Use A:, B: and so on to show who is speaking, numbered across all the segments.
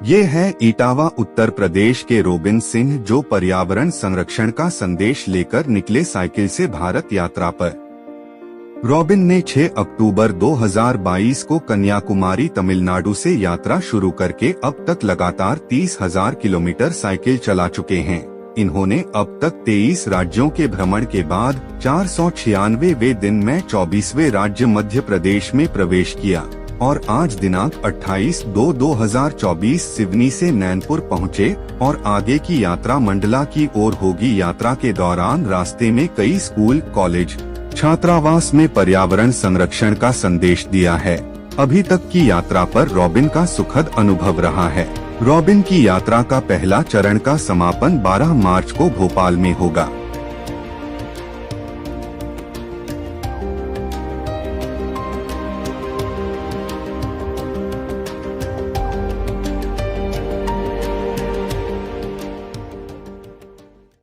A: ये है इटावा उत्तर प्रदेश के रॉबिन सिंह, जो पर्यावरण संरक्षण का संदेश लेकर निकले साइकिल से भारत यात्रा पर। रॉबिन ने 6 अक्टूबर 2022 को कन्याकुमारी तमिलनाडु से यात्रा शुरू करके अब तक लगातार 30,000 किलोमीटर साइकिल चला चुके हैं। इन्होंने अब तक 23 राज्यों के भ्रमण के बाद 496वें दिन में 24वें राज्य मध्य प्रदेश में प्रवेश किया और आज दिनांक 28/2/2024 सिवनी से नैनपुर पहुँचे और आगे की यात्रा मंडला की ओर होगी। यात्रा के दौरान रास्ते में कई स्कूल, कॉलेज, छात्रावास में पर्यावरण संरक्षण का संदेश दिया है। अभी तक की यात्रा पर रॉबिन का सुखद अनुभव रहा है। रॉबिन की यात्रा का पहला चरण का समापन 12 मार्च को भोपाल में होगा।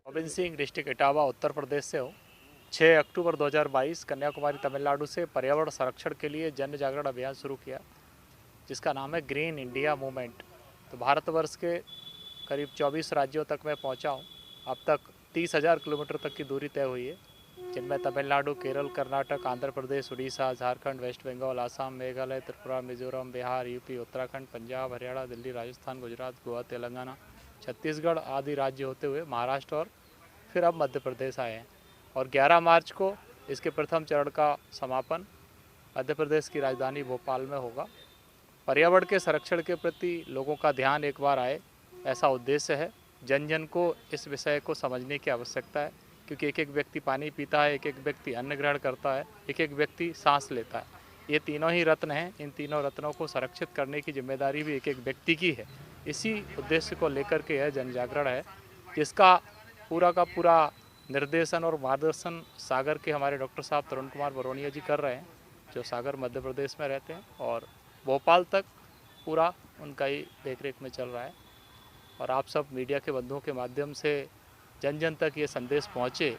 B: रॉबिन सिंह, डिस्ट्रिक्ट इटावा, उत्तर प्रदेश से हूँ। 6 अक्टूबर 2022 कन्याकुमारी तमिलनाडु से पर्यावरण संरक्षण के लिए जन जागरण अभियान शुरू किया, जिसका नाम है ग्रीन इंडिया मूवमेंट। तो भारतवर्ष के करीब 24 राज्यों तक मैं पहुँचा हूँ। अब तक 30,000 किलोमीटर तक की दूरी तय हुई है, जिनमें तमिलनाडु, केरल, कर्नाटक, आंध्र प्रदेश, उड़ीसा, झारखंड, वेस्ट बंगाल, आसाम, मेघालय, त्रिपुरा, मिजोरम, बिहार, यूपी, उत्तराखंड, पंजाब, हरियाणा, दिल्ली, राजस्थान, गुजरात, गोवा, तेलंगाना, छत्तीसगढ़ आदि राज्य होते हुए महाराष्ट्र और फिर अब मध्य प्रदेश आए हैं। और 11 मार्च को इसके प्रथम चरण का समापन मध्य प्रदेश की राजधानी भोपाल में होगा। पर्यावरण के संरक्षण के प्रति लोगों का ध्यान एक बार आए, ऐसा उद्देश्य है। जन जन को इस विषय को समझने की आवश्यकता है, क्योंकि एक एक व्यक्ति पानी पीता है, एक एक व्यक्ति अन्न ग्रहण करता है, एक एक व्यक्ति सांस लेता है। ये तीनों ही रत्न हैं। इन तीनों रत्नों को संरक्षित करने की जिम्मेदारी भी एक एक व्यक्ति की है। इसी उद्देश्य को लेकर के यह जन जागरण है, जिसका पूरा का पूरा निर्देशन और मार्गदर्शन सागर के हमारे डॉक्टर साहब तरुण कुमार बरोनिया जी कर रहे हैं, जो सागर मध्य प्रदेश में रहते हैं, और भोपाल तक पूरा उनका ही देखरेख में चल रहा है। और आप सब मीडिया के बंधुओं के माध्यम से जन जन तक ये संदेश पहुँचे,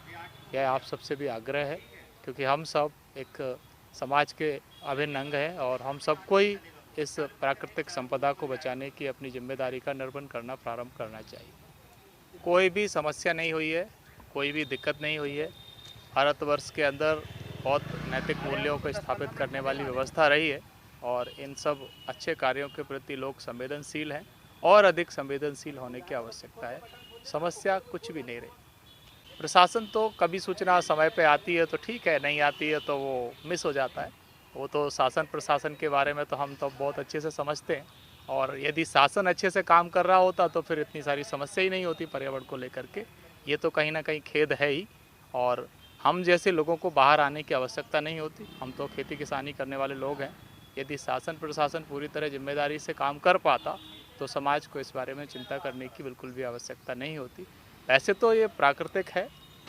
B: यह आप सबसे भी आग्रह है, क्योंकि हम सब एक समाज के अभिन्न अंग हैं और हम सबको ही इस प्राकृतिक संपदा को बचाने की अपनी जिम्मेदारी का निर्वहन करना प्रारंभ करना चाहिए। कोई भी समस्या नहीं हुई है, कोई भी दिक्कत नहीं हुई है। भारतवर्ष के अंदर बहुत नैतिक मूल्यों को स्थापित करने वाली व्यवस्था रही है और इन सब अच्छे कार्यों के प्रति लोग संवेदनशील हैं और अधिक संवेदनशील होने की आवश्यकता है। समस्या कुछ भी नहीं रही। प्रशासन तो कभी सूचना समय पे आती है तो ठीक है, नहीं आती है तो वो मिस हो जाता है। वो तो शासन प्रशासन के बारे में तो हम तो बहुत अच्छे से समझते हैं, और यदि शासन अच्छे से काम कर रहा होता तो फिर इतनी सारी समस्या ही नहीं होती पर्यावरण को लेकर के। ये तो कहीं ना कहीं खेद है ही, और हम जैसे लोगों को बाहर आने की आवश्यकता नहीं होती। हम तो खेती किसानी करने वाले लोग हैं। यदि शासन प्रशासन पूरी तरह जिम्मेदारी से काम कर पाता तो समाज को इस बारे में चिंता करने की बिल्कुल भी आवश्यकता नहीं होती। वैसे तो ये प्राकृतिक है,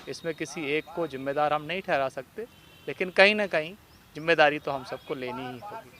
B: इसमें किसी एक को जिम्मेदार हम नहीं ठहरा सकते, लेकिन कहीं ना कहीं जिम्मेदारी तो हम सबको लेनी ही होगी।